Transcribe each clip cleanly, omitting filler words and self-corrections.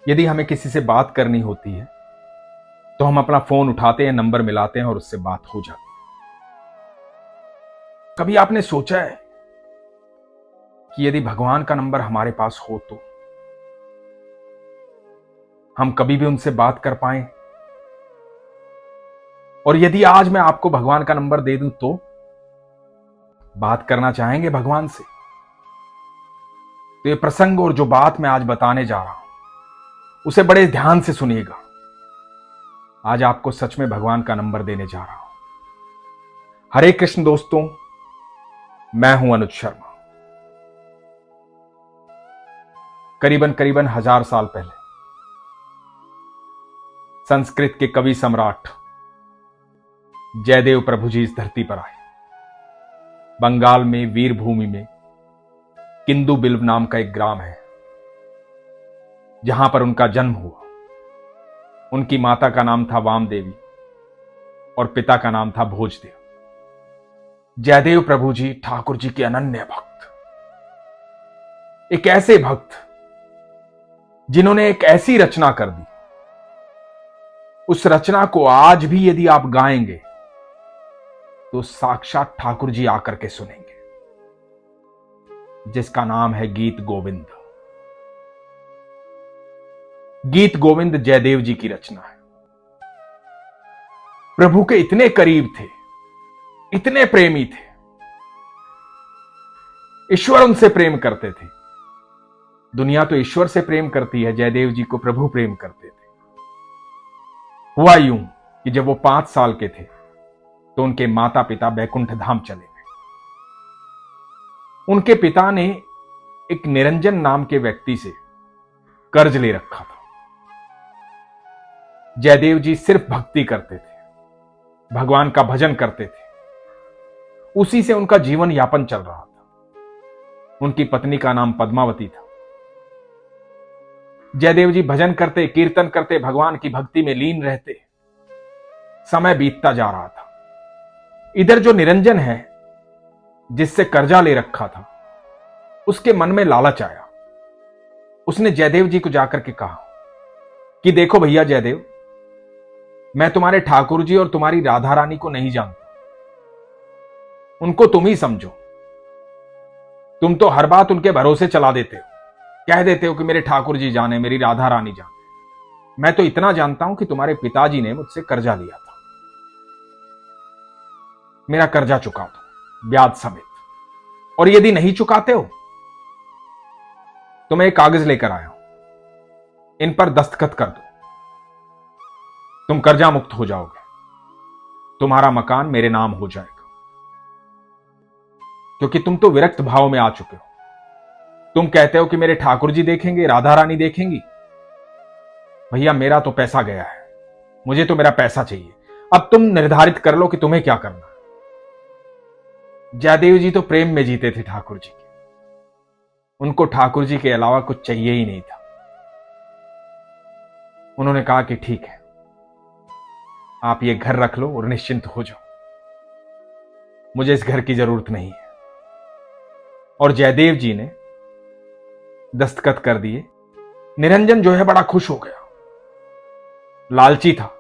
यदि हमें किसी से बात करनी होती है तो हम अपना फोन उठाते हैं, नंबर मिलाते हैं और उससे बात हो जाती है। कभी आपने सोचा है कि यदि भगवान का नंबर हमारे पास हो तो हम कभी भी उनसे बात कर पाए? और यदि आज मैं आपको भगवान का नंबर दे दूं तो बात करना चाहेंगे भगवान से? तो ये प्रसंग और जो बात मैं आज बताने जा रहा हूं उसे बड़े ध्यान से सुनिएगा। आज आपको सच में भगवान का नंबर देने जा रहा हूं। हरे कृष्ण दोस्तों, मैं हूं अनुज शर्मा। करीबन 1000 साल पहले संस्कृत के कवि सम्राट जयदेव प्रभु जी इस धरती पर आए। बंगाल में वीरभूमि में किंदु बिल्व नाम का एक ग्राम है जहां पर उनका जन्म हुआ। उनकी माता का नाम था वाम देवी और पिता का नाम था भोजदेव। जयदेव प्रभु जी ठाकुर जी के अनन्य भक्त, एक ऐसे भक्त जिन्होंने एक ऐसी रचना कर दी, उस रचना को आज भी यदि आप गाएंगे तो साक्षात ठाकुर जी आकर के सुनेंगे, जिसका नाम है गीत गोविंद। गीत गोविंद जयदेव जी की रचना है। प्रभु के इतने करीब थे, इतने प्रेमी थे, ईश्वर उनसे प्रेम करते थे। दुनिया तो ईश्वर से प्रेम करती है, जयदेव जी को प्रभु प्रेम करते थे। हुआ यूं कि जब वो 5 साल के थे तो उनके माता पिता बैकुंठ धाम चले गए। उनके पिता ने एक निरंजन नाम के व्यक्ति से कर्ज ले रखा था। जयदेव जी सिर्फ भक्ति करते थे, भगवान का भजन करते थे, उसी से उनका जीवन यापन चल रहा था। उनकी पत्नी का नाम पद्मावती था। जयदेव जी भजन करते, कीर्तन करते, भगवान की भक्ति में लीन रहते। समय बीतता जा रहा था। इधर जो निरंजन है, जिससे कर्जा ले रखा था, उसके मन में लालच आया। उसने जयदेव जी को जाकर के कहा कि देखो भैया जयदेव, मैं तुम्हारे ठाकुर जी और तुम्हारी राधा रानी को नहीं जानता, उनको तुम ही समझो। तुम तो हर बात उनके भरोसे चला देते हो, कह देते हो कि मेरे ठाकुर जी जाने, मेरी राधा रानी जाने। मैं तो इतना जानता हूं कि तुम्हारे पिताजी ने मुझसे कर्जा लिया था, मेरा कर्जा चुका दो ब्याज समेत। और यदि नहीं चुकाते हो तो मैं एक कागज लेकर आया हूं, इन पर दस्तखत कर दो, तुम कर्जा मुक्त हो जाओगे, तुम्हारा मकान मेरे नाम हो जाएगा। क्योंकि तुम तो विरक्त भाव में आ चुके हो। तुम कहते हो कि मेरे ठाकुर जी देखेंगे, राधा रानी देखेंगी। भैया मेरा तो पैसा गया है, मुझे तो मेरा पैसा चाहिए। अब तुम निर्धारित कर लो कि तुम्हें क्या करना है। जयदेव जी तो प्रेम में जीते थे ठाकुर जी के, उनको ठाकुर जी के अलावा कुछ चाहिए ही नहीं था। उन्होंने कहा कि ठीक है, आप ये घर रख लो और निश्चिंत हो जाओ, मुझे इस घर की जरूरत नहीं है। और जयदेव जी ने दस्तखत कर दिए। निरंजन जो है बड़ा खुश हो गया, लालची था,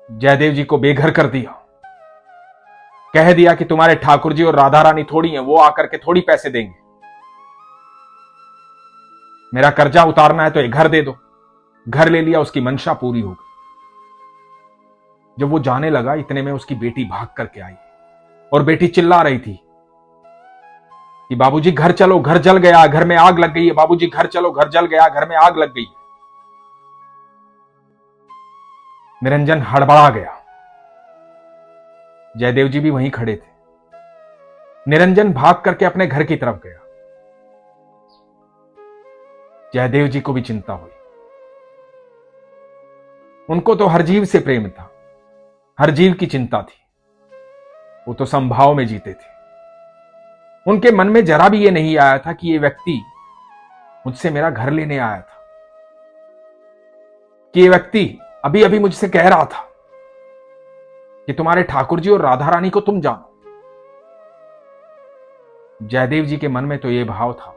जयदेव जी को बेघर कर दिया। कह दिया कि तुम्हारे ठाकुर जी और राधा रानी थोड़ी हैं, वो आकर के थोड़ी पैसे देंगे। मेरा कर्जा उतारना है तो एक घर दे दो। घर ले लिया, उसकी मंशा पूरी हो गई। जब वो जाने लगा, इतने में उसकी बेटी भाग करके आई और बेटी चिल्ला रही थी कि बाबूजी घर चलो, घर जल गया, घर में आग लग गई है। बाबूजी घर चलो, घर जल गया, घर में आग लग गई है। निरंजन हड़बड़ा गया। जयदेव जी भी वहीं खड़े थे। निरंजन भाग करके अपने घर की तरफ गया। जयदेव जी को भी चिंता हुई। उनको तो हर जीव से प्रेम था, हर जीव की चिंता थी। वो तो समभाव में जीते थे। उनके मन में जरा भी ये नहीं आया था कि ये व्यक्ति मुझसे मेरा घर लेने आया था, कि ये व्यक्ति अभी अभी मुझसे कह रहा था कि तुम्हारे ठाकुर जी और राधा रानी को तुम जानो। जयदेव जी के मन में तो यह भाव था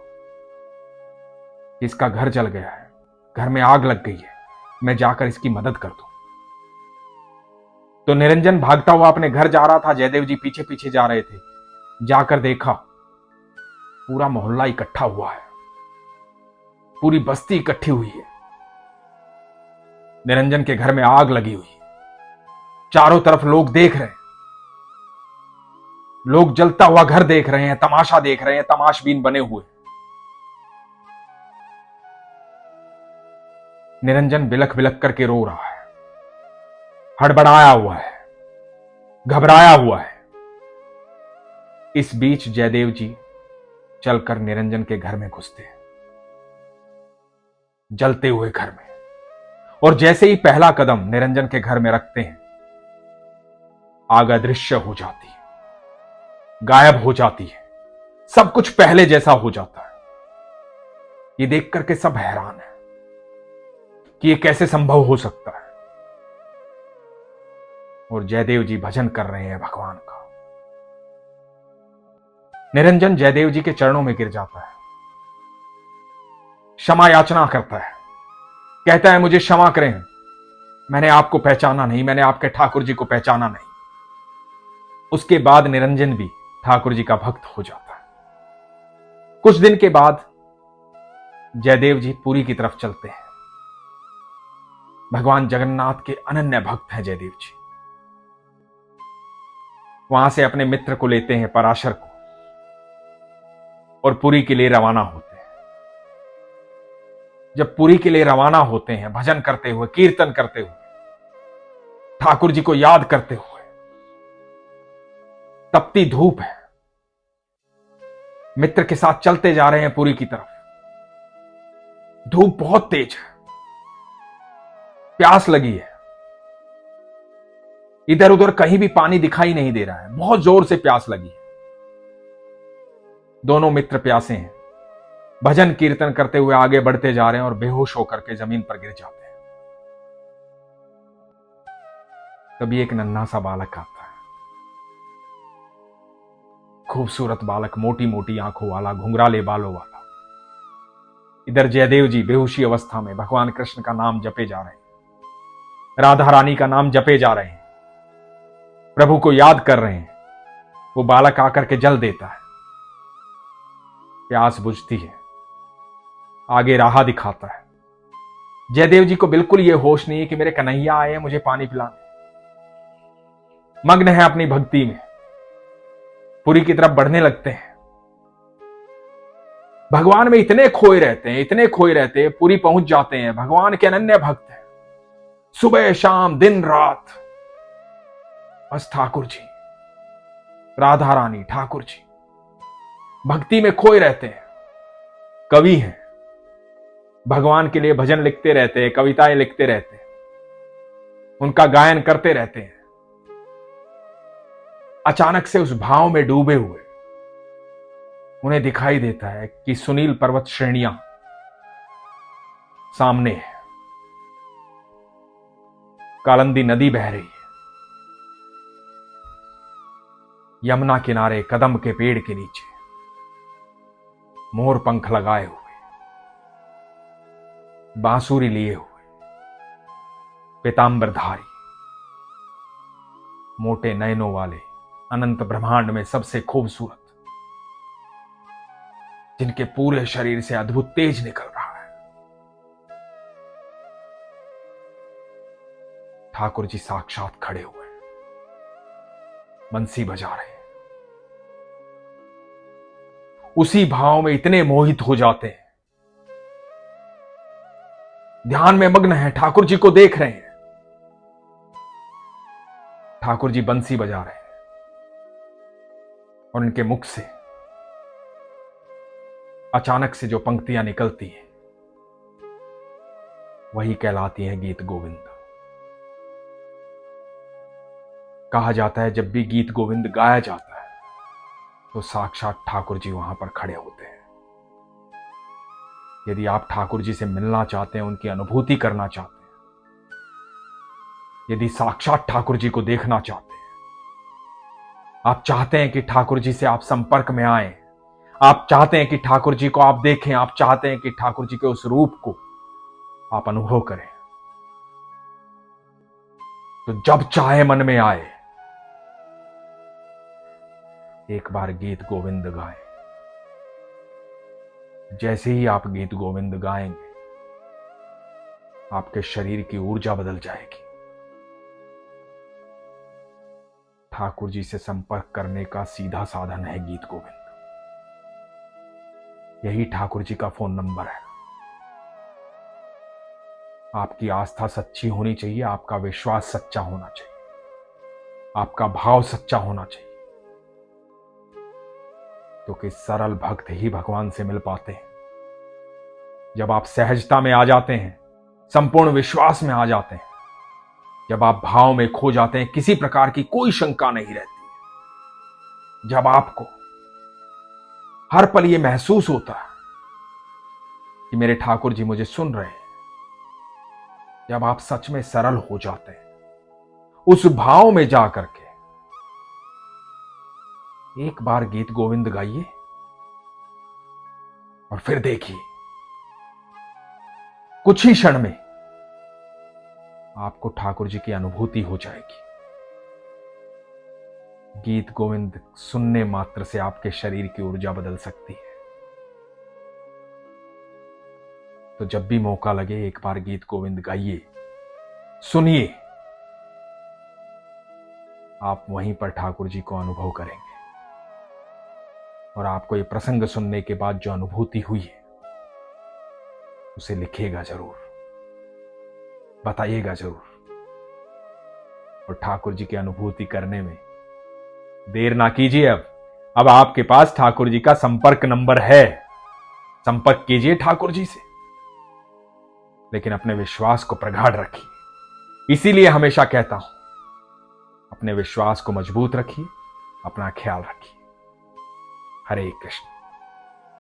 कि इसका घर जल गया है, घर में आग लग गई है, मैं जाकर इसकी मदद कर दूं। तो निरंजन भागता हुआ अपने घर जा रहा था। जयदेव जी पीछे पीछे जा रहे थे। जाकर देखा पूरा मोहल्ला इकट्ठा हुआ है, पूरी बस्ती इकट्ठी हुई है। निरंजन के घर में आग लगी हुई है। चारों तरफ लोग देख रहे हैं, लोग जलता हुआ घर देख रहे हैं, तमाशा देख रहे हैं, तमाशबीन बने हुए। निरंजन बिलख बिलख करके रो रहा है, हड़बड़ाया हुआ है, घबराया हुआ है। इस बीच जयदेव जी चलकर निरंजन के घर में घुसते हैं, जलते हुए घर में। और जैसे ही पहला कदम निरंजन के घर में रखते हैं, आग अदृश्य हो जाती है, गायब हो जाती है, सब कुछ पहले जैसा हो जाता है। ये देख करके सब हैरान है कि ये कैसे संभव हो सकता है। और जयदेव जी भजन कर रहे हैं भगवान का। निरंजन जयदेव जी के चरणों में गिर जाता है, क्षमा याचना करता है, कहता है मुझे क्षमा करें, मैंने आपको पहचाना नहीं, मैंने आपके ठाकुर जी को पहचाना नहीं। उसके बाद निरंजन भी ठाकुर जी का भक्त हो जाता है। कुछ दिन के बाद जयदेव जी पुरी की तरफ चलते हैं। भगवान जगन्नाथ के अनन्य भक्त हैं जयदेव जी। वहां से अपने मित्र को लेते हैं, पराशर को, और पुरी के लिए रवाना होते हैं। जब पुरी के लिए रवाना होते हैं, भजन करते हुए, कीर्तन करते हुए, ठाकुर जी को याद करते हुए, तपती धूप है, मित्र के साथ चलते जा रहे हैं पुरी की तरफ। धूप बहुत तेज है, प्यास लगी है, इधर उधर कहीं भी पानी दिखाई नहीं दे रहा है, बहुत जोर से प्यास लगी है। दोनों मित्र प्यासे हैं, भजन कीर्तन करते हुए आगे बढ़ते जा रहे हैं और बेहोश होकर के जमीन पर गिर जाते हैं। तभी एक नन्हा सा बालक आता है, खूबसूरत बालक, मोटी मोटी आंखों वाला, घुंघराले बालों वाला। इधर जयदेव जी बेहोशी अवस्था में भगवान कृष्ण का नाम जपे जा रहे हैं, राधा रानी का नाम जपे जा रहे हैं, प्रभु को याद कर रहे हैं। वो बालक आकर के जल देता है, प्यास बुझती है, आगे राह दिखाता है। जयदेव जी को बिल्कुल यह होश नहीं है कि मेरे कन्हैया आए हैं मुझे पानी पिलाने। मग्न है अपनी भक्ति में, पुरी की तरफ बढ़ने लगते हैं। भगवान में इतने खोए रहते हैं, इतने खोए रहते हैं, पुरी पहुंच जाते हैं। भगवान के अनन्य भक्त हैं, सुबह शाम दिन रात बस ठाकुर जी, राधा रानी, ठाकुर जी, भक्ति में खोए रहते हैं। कवि हैं, भगवान के लिए भजन लिखते रहते हैं, कविताएं लिखते रहते हैं, उनका गायन करते रहते हैं। अचानक से उस भाव में डूबे हुए उन्हें दिखाई देता है कि सुनील पर्वत श्रेणियां सामने है, कालिंदी नदी बह रही है, यमुना किनारे कदम के पेड़ के नीचे मोर पंख लगाए हुए, बांसुरी लिए हुए, पीतांबरधारी, मोटे नयनों वाले, अनंत ब्रह्मांड में सबसे खूबसूरत, जिनके पूरे शरीर से अद्भुत तेज निकल रहा है, ठाकुर जी साक्षात खड़े हुए, बंसी बजा रहे हैं। उसी भाव में इतने मोहित हो जाते हैं, ध्यान में मग्न है, ठाकुर जी को देख रहे हैं। ठाकुर जी बंसी बजा रहे हैं और उनके मुख से अचानक से जो पंक्तियां निकलती हैं वही कहलाती हैं गीत गोविंद। कहा जाता है जब भी गीत गोविंद गाया जाता है तो साक्षात ठाकुर जी वहां पर खड़े होते हैं। यदि आप ठाकुर जी से मिलना चाहते हैं, उनकी अनुभूति करना चाहते हैं, यदि साक्षात ठाकुर जी को देखना चाहते हैं, आप चाहते हैं कि ठाकुर जी से आप संपर्क में आए, आप चाहते हैं कि ठाकुर जी को आप देखें, आप चाहते हैं कि ठाकुर जी के उस रूप को आप अनुभव करें। तो जब चाहे मन में आए एक बार गीत गोविंद गाएं। जैसे ही आप गीत गोविंद गाएंगे आपके शरीर की ऊर्जा बदल जाएगी। ठाकुर जी से संपर्क करने का सीधा साधन है गीत गोविंद। यही ठाकुर जी का फोन नंबर है। आपकी आस्था सच्ची होनी चाहिए, आपका विश्वास सच्चा होना चाहिए, आपका भाव सच्चा होना चाहिए, क्योंकि सरल भक्त ही भगवान से मिल पाते हैं। जब आप सहजता में आ जाते हैं, संपूर्ण विश्वास में आ जाते हैं, जब आप भाव में खो जाते हैं, किसी प्रकार की कोई शंका नहीं रहती है। जब आपको हर पल यह महसूस होता है कि मेरे ठाकुर जी मुझे सुन रहे हैं, जब आप सच में सरल हो जाते हैं, उस भाव में जाकर के एक बार गीत गोविंद गाइए और फिर देखिए कुछ ही क्षण में आपको ठाकुर जी की अनुभूति हो जाएगी। गीत गोविंद सुनने मात्र से आपके शरीर की ऊर्जा बदल सकती है। तो जब भी मौका लगे एक बार गीत गोविंद गाइए, सुनिए, आप वहीं पर ठाकुर जी को अनुभव करेंगे। और आपको ये प्रसंग सुनने के बाद जो अनुभूति हुई है उसे लिखिएगा जरूर, बताइएगा जरूर। और ठाकुर जी की अनुभूति करने में देर ना कीजिए। अब आपके पास ठाकुर जी का संपर्क नंबर है, संपर्क कीजिए ठाकुर जी से, लेकिन अपने विश्वास को प्रगाढ़ रखिए। इसीलिए हमेशा कहता हूं, अपने विश्वास को मजबूत रखिए, अपना ख्याल रखिए। हरे कृष्ण।